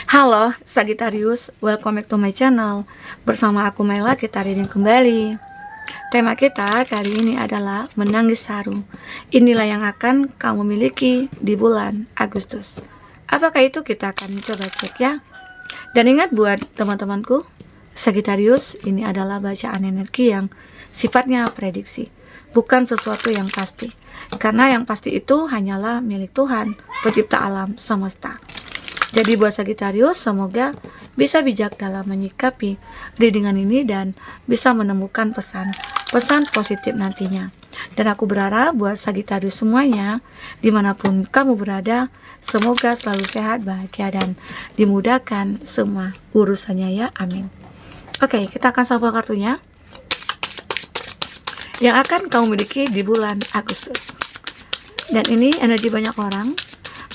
Halo Sagittarius, welcome back to my channel. Bersama aku Mela, kita reading kembali. Tema kita kali ini adalah menangis haru. Inilah yang akan kamu miliki di bulan Agustus. Apakah itu, kita akan coba cek ya. Dan ingat buat teman-temanku, Sagittarius, ini adalah bacaan energi yang sifatnya prediksi, bukan sesuatu yang pasti. Karena yang pasti itu hanyalah milik Tuhan, pencipta alam semesta. Jadi buat Sagittarius, semoga bisa bijak dalam menyikapi readingan ini dan bisa menemukan pesan positif nantinya. Dan aku berharap buat Sagittarius semuanya, dimanapun kamu berada, semoga selalu sehat, bahagia, dan dimudahkan semua urusannya ya, amin. Oke, kita akan shuffle kartunya yang akan kamu miliki di bulan Agustus. Dan ini energi banyak orang,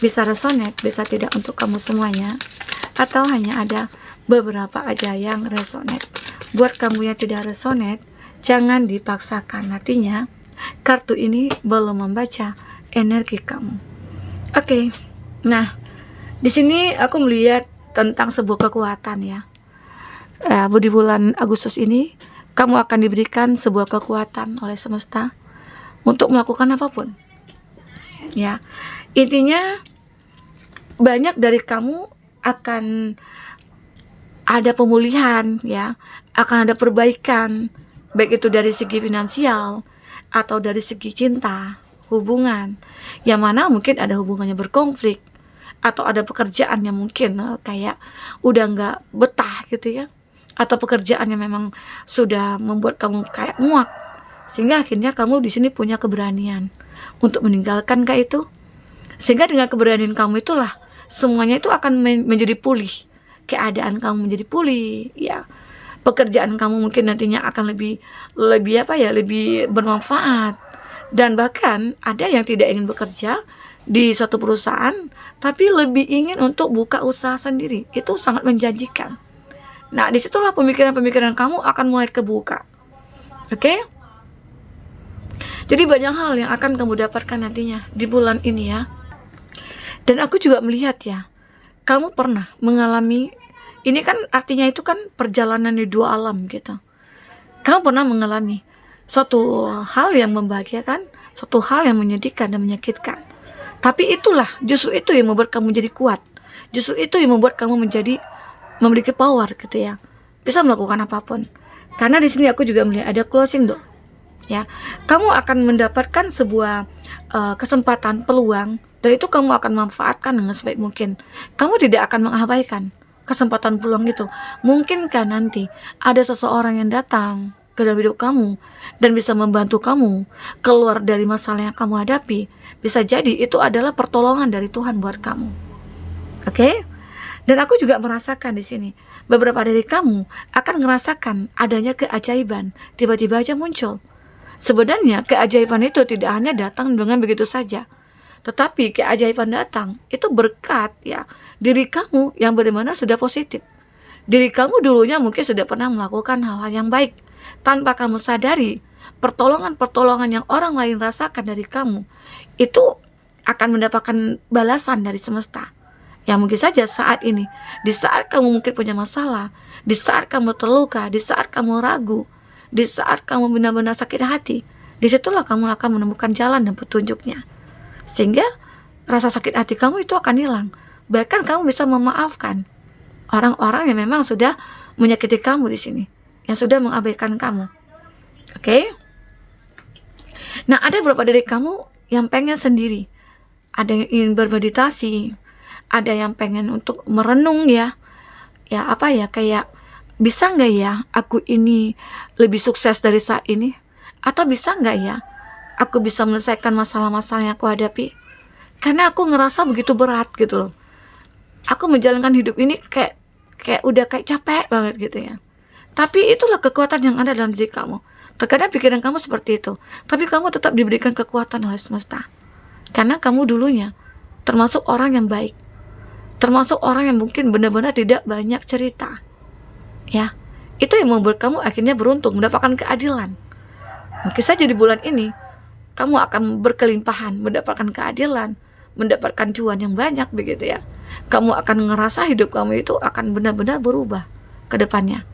bisa resonate, bisa tidak untuk kamu semuanya, atau hanya ada beberapa aja yang resonate. Buat kamu yang tidak resonate, jangan dipaksakan. Artinya, kartu ini belum membaca energi kamu. Oke, nah di sini aku melihat tentang sebuah kekuatan ya. Di bulan Agustus ini, kamu akan diberikan sebuah kekuatan oleh semesta untuk melakukan apapun. Ya, intinya banyak dari kamu akan ada pemulihan ya, akan ada perbaikan, baik itu dari segi finansial atau dari segi cinta, hubungan, yang mana mungkin ada hubungannya berkonflik, atau ada pekerjaan yang mungkin kayak udah nggak betah gitu ya, atau pekerjaan yang memang sudah membuat kamu kayak muak, sehingga akhirnya kamu di sini punya keberanian untuk meninggalkan kayak itu. Sehingga dengan keberanian kamu itulah semuanya itu akan menjadi pulih. Keadaan kamu menjadi pulih, ya. Pekerjaan kamu mungkin nantinya akan lebih bermanfaat. Dan bahkan ada yang tidak ingin bekerja di suatu perusahaan, tapi lebih ingin untuk buka usaha sendiri. Itu sangat menjanjikan. Nah, disitulah pemikiran-pemikiran kamu akan mulai kebuka. Oke? Jadi banyak hal yang akan kamu dapatkan nantinya di bulan ini ya. Dan aku juga melihat ya, kamu pernah mengalami, ini kan artinya itu kan perjalanan di dua alam gitu. Kamu pernah mengalami suatu hal yang membahagiakan, suatu hal yang menyedihkan dan menyakitkan. Tapi itulah, justru itu yang membuat kamu jadi kuat. Justru itu yang membuat kamu memiliki power gitu ya. Bisa melakukan apapun. Karena di sini aku juga melihat ada closing door. Ya, kamu akan mendapatkan sebuah kesempatan, peluang, dan itu kamu akan manfaatkan dengan sebaik mungkin. Kamu tidak akan mengabaikan kesempatan peluang itu. Mungkinkah nanti ada seseorang yang datang ke dalam hidup kamu dan bisa membantu kamu keluar dari masalah yang kamu hadapi. Bisa jadi itu adalah pertolongan dari Tuhan buat kamu. Oke? Dan aku juga merasakan di sini, beberapa dari kamu akan merasakan adanya keajaiban tiba-tiba aja muncul. Sebenarnya keajaiban itu tidak hanya datang dengan begitu saja, tetapi keajaiban datang itu berkat ya diri kamu yang benar-benar sudah positif. Diri kamu dulunya mungkin sudah pernah melakukan hal-hal yang baik, tanpa kamu sadari pertolongan-pertolongan yang orang lain rasakan dari kamu itu akan mendapatkan balasan dari semesta. Ya mungkin saja saat ini, di saat kamu mungkin punya masalah, di saat kamu terluka, di saat kamu ragu, di saat kamu benar-benar sakit hati, disitulah kamu akan menemukan jalan dan petunjuknya. Sehingga rasa sakit hati kamu itu akan hilang. Bahkan kamu bisa memaafkan orang-orang yang memang sudah menyakiti kamu di sini, yang sudah mengabaikan kamu. Oke? Nah, ada beberapa dari kamu yang pengen sendiri. Ada yang ingin bermeditasi, ada yang pengen untuk merenung ya. Ya apa ya, kayak bisa nggak ya aku ini lebih sukses dari saat ini? Atau bisa nggak ya aku bisa menyelesaikan masalah-masalah yang aku hadapi? Karena aku ngerasa begitu berat gitu loh. Aku menjalankan hidup ini kayak udah kayak capek banget gitu ya. Tapi itulah kekuatan yang ada dalam diri kamu. Terkadang pikiran kamu seperti itu, tapi kamu tetap diberikan kekuatan oleh semesta. Karena kamu dulunya termasuk orang yang baik, termasuk orang yang mungkin benar-benar tidak banyak cerita. Ya, itu yang membuat kamu akhirnya beruntung mendapatkan keadilan. Mungkin saja di bulan ini kamu akan berkelimpahan, mendapatkan keadilan, mendapatkan cuan yang banyak begitu ya. kamu akan ngerasa hidup kamu itu akan benar-benar berubah ke depannya.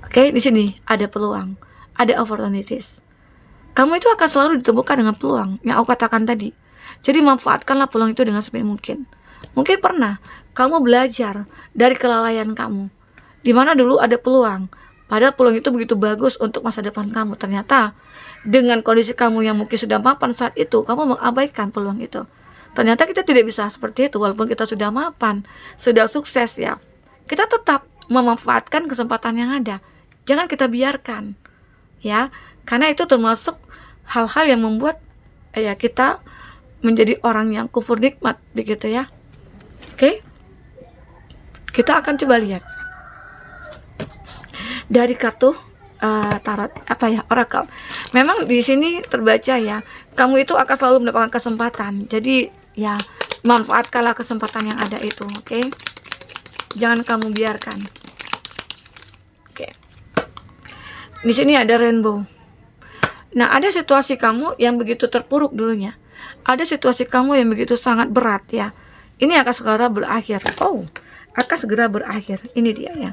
Oke, di sini ada peluang, ada opportunities. Kamu itu akan selalu ditemukan dengan peluang yang aku katakan tadi. Jadi manfaatkanlah peluang itu dengan sebaik mungkin. Mungkin pernah kamu belajar dari kelalaian kamu, di mana dulu ada peluang, padahal peluang itu begitu bagus untuk masa depan kamu. Ternyata dengan kondisi kamu yang mungkin sudah mapan saat itu, kamu mengabaikan peluang itu. Ternyata kita tidak bisa seperti itu, walaupun kita sudah mapan, sudah sukses ya. Kita tetap memanfaatkan kesempatan yang ada. Jangan kita biarkan, ya, karena itu termasuk hal-hal yang membuat ya kita menjadi orang yang kufur nikmat, begitu ya. Oke, kita akan coba lihat dari kartu tarot oracle. Memang di sini terbaca ya, kamu itu akan selalu mendapatkan kesempatan. Jadi ya, manfaatkanlah kesempatan yang ada itu, oke? Jangan kamu biarkan. Oke. Di sini ada rainbow. Nah, ada situasi kamu yang begitu terpuruk dulunya. Ada situasi kamu yang begitu sangat berat ya. Ini akan segera berakhir. Akan segera berakhir. Ini dia ya.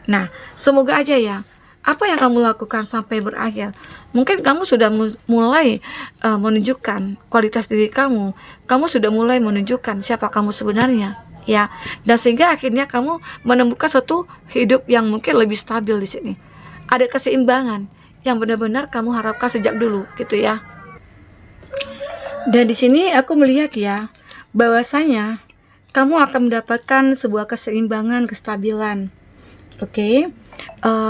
Nah, semoga aja ya, apa yang kamu lakukan sampai berakhir. Mungkin kamu sudah mulai menunjukkan kualitas diri kamu. Kamu sudah mulai menunjukkan siapa kamu sebenarnya, ya. Dan sehingga akhirnya kamu menemukan suatu hidup yang mungkin lebih stabil di sini. Ada keseimbangan yang benar-benar kamu harapkan sejak dulu, gitu ya. Dan di sini aku melihat ya, bahwasanya kamu akan mendapatkan sebuah keseimbangan, kestabilan. Oke.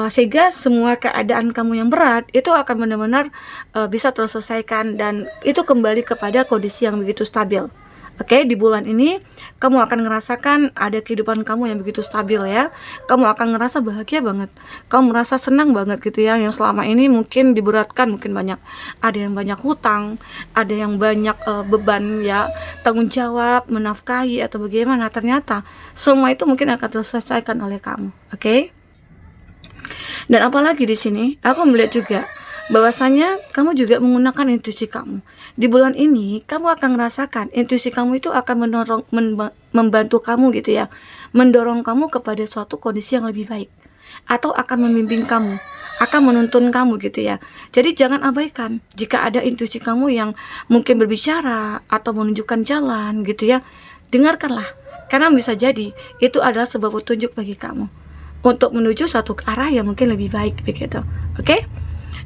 Sehingga semua keadaan kamu yang berat itu akan benar-benar bisa terselesaikan, dan itu kembali kepada kondisi yang begitu stabil. Oke, di bulan ini kamu akan ngerasakan ada kehidupan kamu yang begitu stabil ya. Kamu akan ngerasa bahagia banget. Kamu merasa senang banget gitu ya. Yang selama ini mungkin diberatkan, mungkin banyak, ada yang banyak hutang, ada yang banyak beban ya, tanggung jawab, menafkahi atau bagaimana. Ternyata semua itu mungkin akan terselesaikan oleh kamu. Oke? Dan apalagi di sini aku melihat juga bahwasanya kamu juga menggunakan intuisi kamu. Di bulan ini kamu akan merasakan intuisi kamu itu akan membantu kamu gitu ya, mendorong kamu kepada suatu kondisi yang lebih baik, atau akan membimbing kamu, akan menuntun kamu gitu ya. Jadi jangan abaikan jika ada intuisi kamu yang mungkin berbicara atau menunjukkan jalan gitu ya. Dengarkanlah, karena bisa jadi itu adalah sebuah petunjuk bagi kamu untuk menuju suatu arah yang mungkin lebih baik begitu. Oke?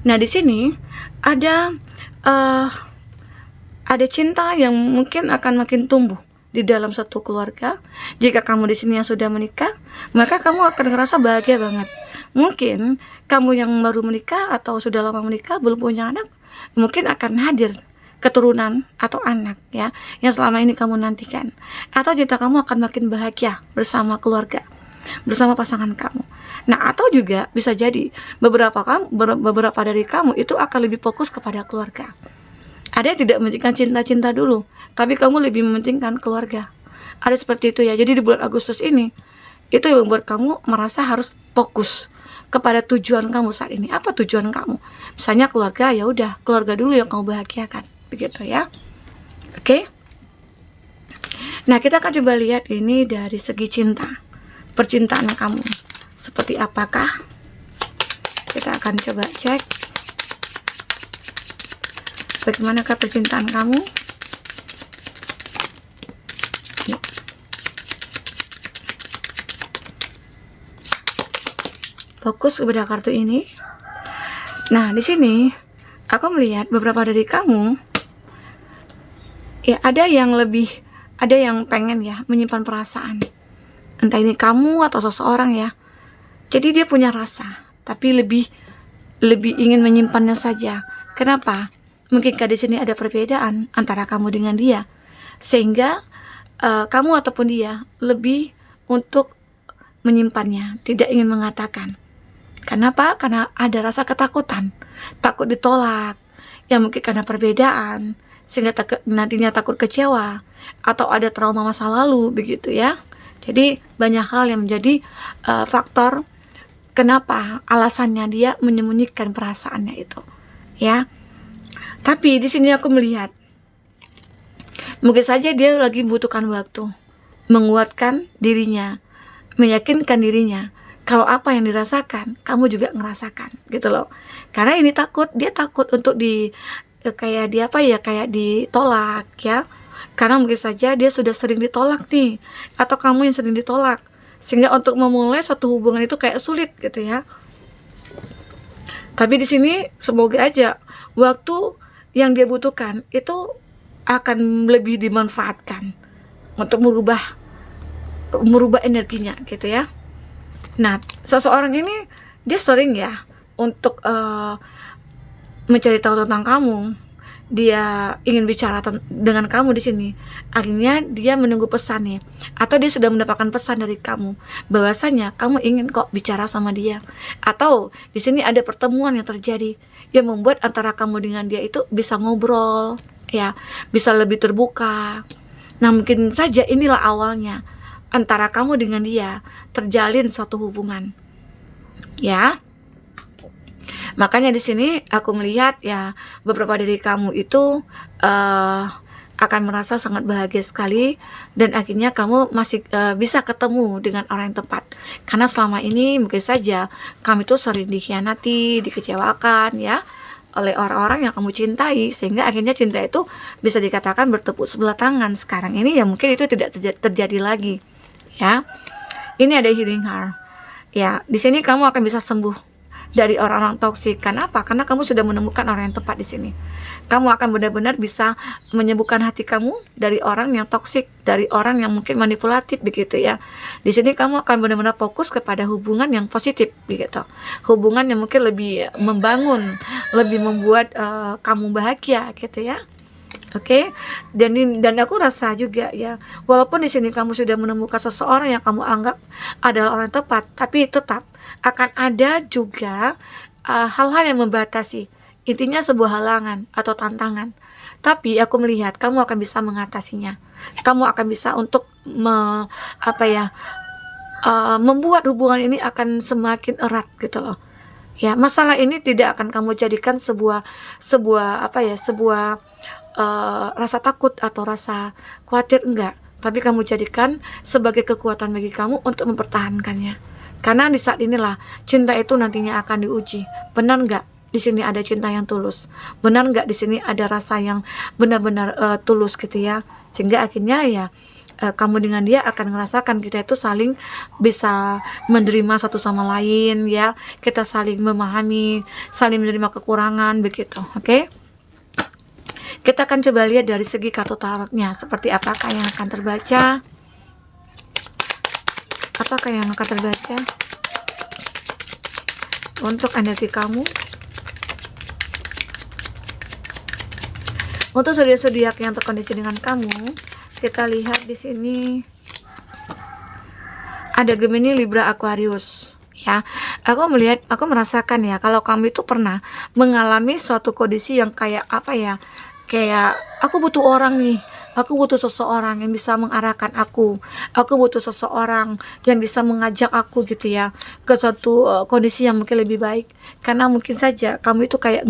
Nah, di sini ada cinta yang mungkin akan makin tumbuh di dalam satu keluarga. Jika kamu di sini yang sudah menikah, maka kamu akan ngerasa bahagia banget. Mungkin kamu yang baru menikah atau sudah lama menikah belum punya anak, mungkin akan hadir keturunan atau anak ya, yang selama ini kamu nantikan. Atau cinta kamu akan makin bahagia bersama keluarga, bersama pasangan kamu. Nah, atau juga bisa jadi beberapa dari kamu itu akan lebih fokus kepada keluarga. Ada yang tidak mementingkan cinta-cinta dulu, tapi kamu lebih mementingkan keluarga. Ada seperti itu ya. Jadi di bulan Agustus ini, itu yang membuat kamu merasa harus fokus kepada tujuan kamu saat ini. Apa tujuan kamu? Misalnya keluarga, ya udah, keluarga dulu yang kamu bahagiakan. Begitu ya. Oke? Nah, kita akan coba lihat ini dari segi cinta. Percintaan kamu seperti apakah? Kita akan coba cek bagaimanakah percintaan kamu. Fokus kepada kartu ini. Nah, di sini aku melihat beberapa dari kamu ya, ada yang pengen ya menyimpan perasaan. Entah ini kamu atau seseorang ya. Jadi dia punya rasa, tapi lebih ingin menyimpannya saja. Kenapa? Mungkinkah di sini ada perbedaan antara kamu dengan dia, sehingga kamu ataupun dia lebih untuk menyimpannya, tidak ingin mengatakan. Kenapa? Karena ada rasa ketakutan, takut ditolak, ya mungkin karena perbedaan, sehingga nantinya takut kecewa, atau ada trauma masa lalu, begitu ya. Jadi banyak hal yang menjadi faktor kenapa alasannya dia menyembunyikan perasaannya itu, ya. Tapi di sini aku melihat mungkin saja dia lagi membutuhkan waktu menguatkan dirinya, meyakinkan dirinya kalau apa yang dirasakan kamu juga ngerasakan gitu loh. Karena ini dia takut untuk kayak di apa ya, kayak ditolak ya. Karena mungkin saja dia sudah sering ditolak nih, atau kamu yang sering ditolak, sehingga untuk memulai suatu hubungan itu kayak sulit gitu ya. Tapi di sini semoga aja waktu yang dia butuhkan itu akan lebih dimanfaatkan untuk merubah energinya gitu ya. Nah, seseorang ini dia sering ya untuk mencari tahu tentang kamu. Dia ingin bicara dengan kamu di sini. Akhirnya dia menunggu pesan nih, atau dia sudah mendapatkan pesan dari kamu bahwasanya kamu ingin kok bicara sama dia. Atau di sini ada pertemuan yang terjadi yang membuat antara kamu dengan dia itu bisa ngobrol, ya, bisa lebih terbuka. Nah, mungkin saja inilah awalnya antara kamu dengan dia terjalin suatu hubungan. Ya. Makanya di sini aku melihat ya beberapa dari kamu itu akan merasa sangat bahagia sekali, dan akhirnya kamu masih bisa ketemu dengan orang yang tepat. Karena selama ini mungkin saja kamu itu sering dikhianati, dikecewakan ya oleh orang-orang yang kamu cintai, sehingga akhirnya cinta itu bisa dikatakan bertepuk sebelah tangan. Sekarang ini ya mungkin itu tidak terjadi lagi ya. Ini ada healing heart ya. Di sini kamu akan bisa sembuh dari orang-orang toksik. Kenapa? Karena kamu sudah menemukan orang yang tepat di sini. Kamu akan benar-benar bisa menyembuhkan hati kamu dari orang yang toksik, dari orang yang mungkin manipulatif begitu ya. Di sini kamu akan benar-benar fokus kepada hubungan yang positif begitu. Hubungan yang mungkin lebih membangun, lebih membuat kamu bahagia gitu ya. Oke, dan aku rasa juga ya, walaupun di sini kamu sudah menemukan seseorang yang kamu anggap adalah orang yang tepat, tapi tetap akan ada juga hal-hal yang membatasi. Intinya sebuah halangan atau tantangan. Tapi aku melihat kamu akan bisa mengatasinya. Kamu akan bisa untuk membuat hubungan ini akan semakin erat gitu loh. Ya, masalah ini tidak akan kamu jadikan sebuah rasa takut atau rasa khawatir, enggak. Tapi kamu jadikan sebagai kekuatan bagi kamu untuk mempertahankannya. Karena di saat inilah cinta itu nantinya akan diuji. Benar enggak di sini ada cinta yang tulus? Benar enggak di sini ada rasa yang benar-benar tulus gitu ya? Sehingga akhirnya ya kamu dengan dia akan merasakan kita itu saling bisa menerima satu sama lain ya. Kita saling memahami, saling menerima kekurangan begitu. Oke? Kita akan coba lihat dari segi kartu tarotnya seperti apakah yang akan terbaca. Apakah yang akan terbaca untuk energi kamu? Untuk zodiak-zodiak yang terkondisi dengan kamu, kita lihat di sini ada Gemini, Libra, Aquarius. Ya, aku merasakan ya kalau kamu itu pernah mengalami suatu kondisi yang kayak kayak aku butuh orang nih, aku butuh seseorang yang bisa mengarahkan aku butuh seseorang yang bisa mengajak aku gitu ya ke suatu kondisi yang mungkin lebih baik. Karena mungkin saja kamu itu kayak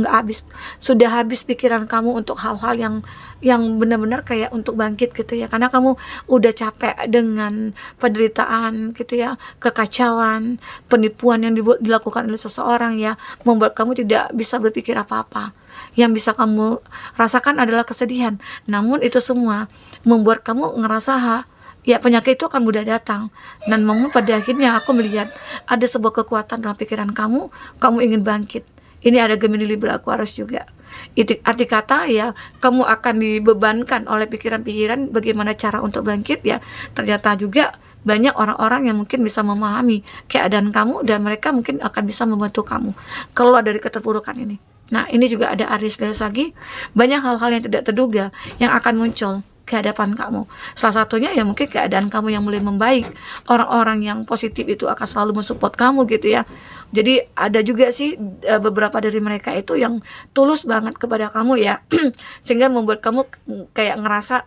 sudah habis pikiran kamu untuk hal-hal yang benar-benar kayak untuk bangkit gitu ya, karena kamu udah capek dengan penderitaan gitu ya, kekacauan, penipuan yang dilakukan oleh seseorang ya, membuat kamu tidak bisa berpikir apa-apa. Yang bisa kamu rasakan adalah kesedihan. Namun itu semua membuat kamu ngerasa ya penyakit itu akan mudah datang. Dan namun pada akhirnya aku melihat ada sebuah kekuatan dalam pikiran kamu ingin bangkit. Ini ada Gemini, Libra, Aquarius juga. Itu arti kata ya, kamu akan dibebankan oleh pikiran-pikiran bagaimana cara untuk bangkit ya. Ternyata juga banyak orang-orang yang mungkin bisa memahami keadaan kamu, dan mereka mungkin akan bisa membantu kamu keluar dari keterpurukan ini. Nah, ini juga ada Aries lagi. Banyak hal-hal yang tidak terduga yang akan muncul ke hadapan kamu. Salah satunya ya mungkin keadaan kamu yang mulai membaik. Orang-orang yang positif itu akan selalu mensupport kamu gitu ya. Jadi ada juga sih beberapa dari mereka itu yang tulus banget kepada kamu ya. Sehingga membuat kamu kayak ngerasa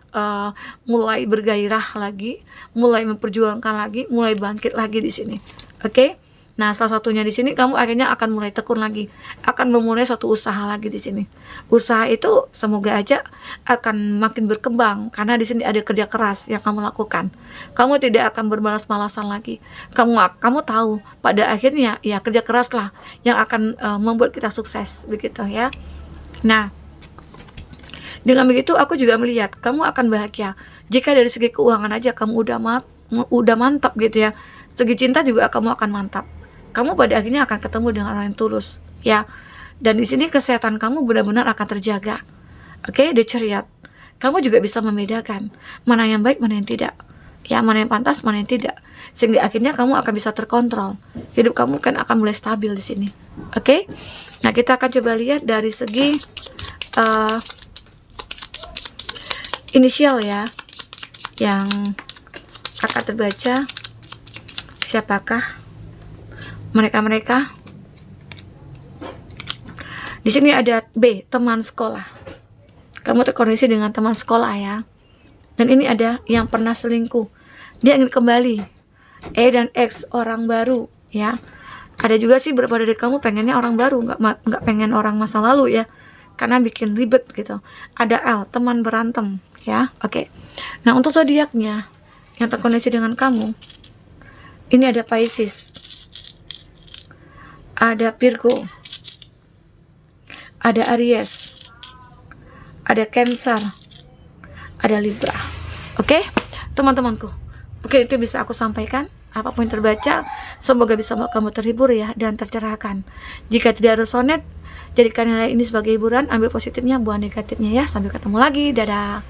mulai bergairah lagi, mulai memperjuangkan lagi, mulai bangkit lagi di sini. Oke? Nah, salah satunya di sini kamu akhirnya akan mulai tekun lagi, akan memulai suatu usaha lagi di sini. Usaha itu semoga aja akan makin berkembang karena di sini ada kerja keras yang kamu lakukan. Kamu tidak akan bermalas-malasan lagi. Kamu tahu pada akhirnya ya kerja keraslah yang akan membuat kita sukses begitu ya. Nah, dengan begitu aku juga melihat kamu akan bahagia. Jika dari segi keuangan aja kamu udah mantap gitu ya. Segi cinta juga kamu akan mantap. Kamu pada akhirnya akan ketemu dengan orang yang tulus ya. Dan di sini kesehatan kamu benar-benar akan terjaga. Oke, diceriat. Kamu juga bisa membedakan mana yang baik, mana yang tidak. Ya, mana yang pantas, mana yang tidak. Sehingga akhirnya kamu akan bisa terkontrol. Hidup kamu kan akan mulai stabil di sini. Oke? Nah, kita akan coba lihat dari segi inisial ya, yang akan terbaca. Siapakah mereka? Di sini ada B, teman sekolah. Kamu terkoneksi dengan teman sekolah ya. Dan ini ada yang pernah selingkuh. Dia ingin kembali. E dan X, orang baru ya. Ada juga sih beberapa dari kamu pengennya orang baru, nggak pengen orang masa lalu ya. Karena bikin ribet gitu. Ada L, teman berantem ya. Oke. Nah, untuk zodiaknya yang terkoneksi dengan kamu, ini ada Pisces, ada Virgo, ada Aries, ada Cancer, ada Libra. Oke, teman-temanku. Oke, itu bisa aku sampaikan. Apapun yang terbaca, semoga bisa kamu terhibur ya dan tercerahkan. Jika tidak resonate, jadikan nilai ini sebagai hiburan, ambil positifnya, buang negatifnya ya. Sampai ketemu lagi, dadah.